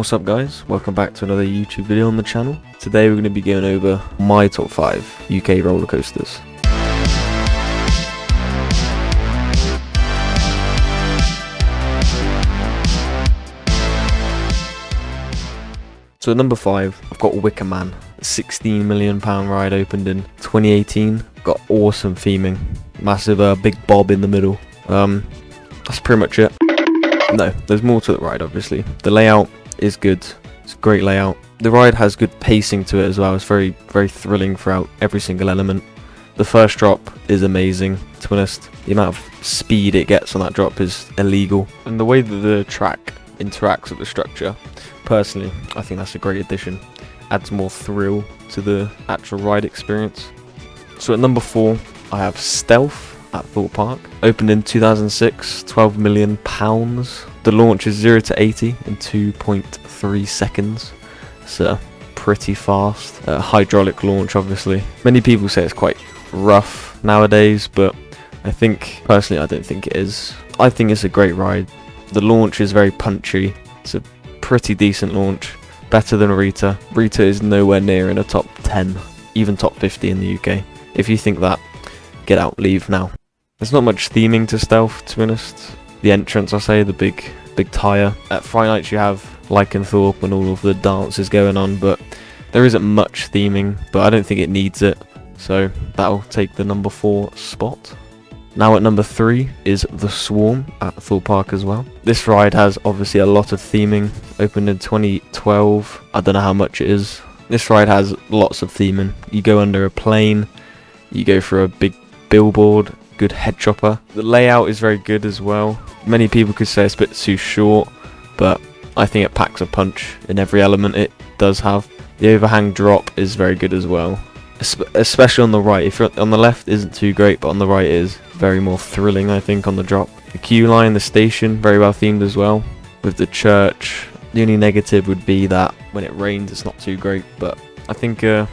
What's up guys, welcome back to another YouTube video on the channel. Today we're going to be going over my top 5 UK roller coasters. So at number 5, I've got Wickerman. A £16 million ride opened in 2018. Got awesome theming. Massive big bob in the middle. That's pretty much it. No, there's more to the ride obviously. The layout is good. It's a great layout. The ride has good pacing to it as well. It's very thrilling throughout every single element. The first drop is amazing. To be honest, the amount of speed it gets on that drop is illegal. And the way that the track interacts with the structure, personally, I think that's a great addition. Adds more thrill to the actual ride experience. So at number 4, I have Stealth at Thorpe Park. Opened in 2006, £12 million. The launch is 0 to 80 in 2.3 seconds. So pretty fast. Hydraulic launch, obviously. Many people say it's quite rough nowadays, but personally, I don't think it is. I think it's a great ride. The launch is very punchy. It's a pretty decent launch. Better than Rita. Rita is nowhere near in a top 10, even top 50 in the UK. If you think that, get out, leave now. There's not much theming to Stealth, to be honest. The entrance, I say, the big tyre. At Friday nights you have Lycanthorpe and all of the dances going on, but there isn't much theming, but I don't think it needs it. So that'll take the number 4 spot. Now at number 3 is The Swarm at Thorpe Park as well. This ride has obviously a lot of theming. Opened in 2012. I don't know how much it is. This ride has lots of theming. You go under a plane. You go through a big billboard. Good head chopper. The layout is very good as well. Many people could say it's a bit too short, but I think it packs a punch in every element it does have. The overhang drop is very good as well, especially on the right. If you're on the left, isn't too great, but on the right is very more thrilling, I think, on the drop. The queue line, the station, very well themed as well. With the church, the only negative would be that when it rains, it's not too great, but I think a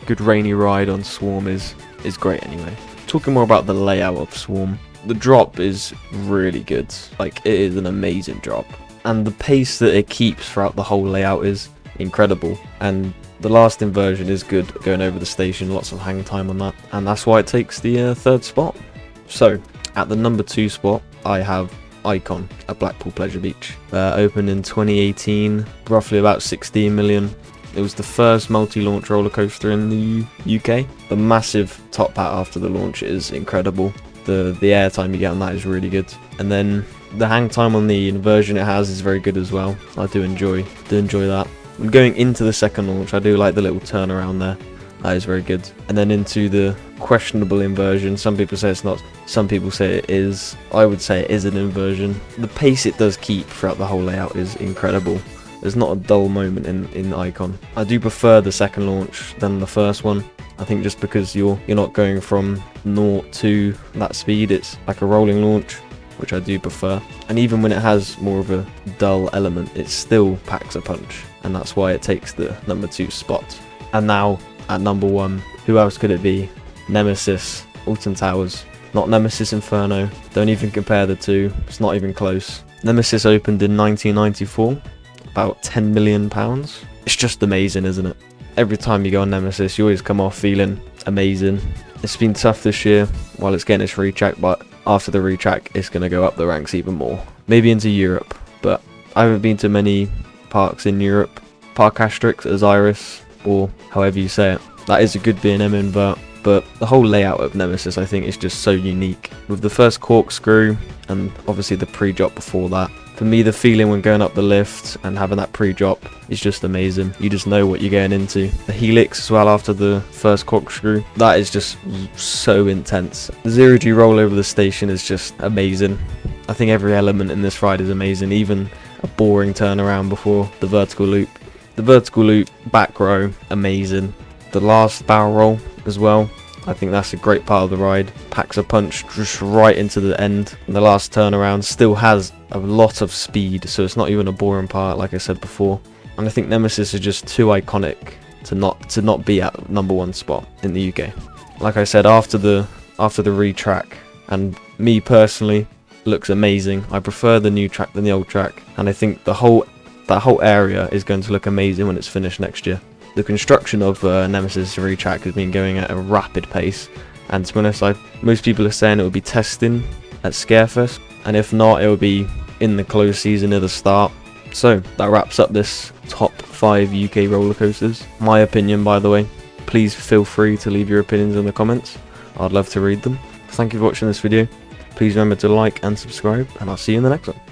good rainy ride on Swarm is great anyway. Talking more about the layout of Swarm, the drop is really good. Like, it is an amazing drop, and the pace that it keeps throughout the whole layout is incredible. And the last inversion is good, going over the station, lots of hang time on that, and that's why it takes the 3rd spot. So at the number 2 spot, I have Icon at Blackpool Pleasure Beach. Opened in 2018, roughly about 16 million. It was the first multi-launch roller coaster in the UK. The massive top hat after the launch is incredible. The airtime you get on that is really good. And then the hang time on the inversion it has is very good as well. I do enjoy that. When going into the second launch, I do like the little turnaround there. That is very good. And then into the questionable inversion. Some people say it's not. Some people say it is. I would say it is an inversion. The pace it does keep throughout the whole layout is incredible. There's not a dull moment in Icon. I do prefer the second launch than the first one. I think just because you're not going from 0 to that speed, it's like a rolling launch, which I do prefer. And even when it has more of a dull element, it still packs a punch, and that's why it takes the number 2 spot. And now at number 1, who else could it be? Nemesis, Alton Towers. Not Nemesis Inferno. Don't even compare the two. It's not even close. Nemesis opened in 1994. About £10 million. It's just amazing, isn't it? Every time you go on Nemesis, you always come off feeling amazing. It's been tough this year while it's getting its retrack, but after the retrack, it's going to go up the ranks even more. Maybe into Europe, but I haven't been to many parks in Europe. Park Asterix, Osiris, or however you say it. That is a good B&M invert, but the whole layout of Nemesis, I think, is just so unique. With the first corkscrew, and obviously the pre-drop before that. For me, the feeling when going up the lift and having that pre-drop is just amazing. You just know what you're going into. The helix as well after the first corkscrew, that is just so intense. The 0G roll over the station is just amazing. I think every element in this ride is amazing, even a boring turnaround before the vertical loop. The vertical loop, back row, amazing. The last barrel roll as well. I think that's a great part of the ride. Packs a punch just right into the end. And the last turnaround still has a lot of speed, so it's not even a boring part, like I said before. And I think Nemesis is just too iconic to not be at number 1 spot in the UK. Like I said, after the retrack, and me personally, looks amazing. I prefer the new track than the old track, and I think the whole that whole area is going to look amazing when it's finished next year. The construction of Nemesis racetrack has been going at a rapid pace, and to be honest, most people are saying it will be testing at Scarefest, and if not, it will be in the close season at the start. So that wraps up this top 5 UK roller coasters. My opinion, by the way. Please feel free to leave your opinions in the comments. I'd love to read them. Thank you for watching this video. Please remember to like and subscribe, and I'll see you in the next one.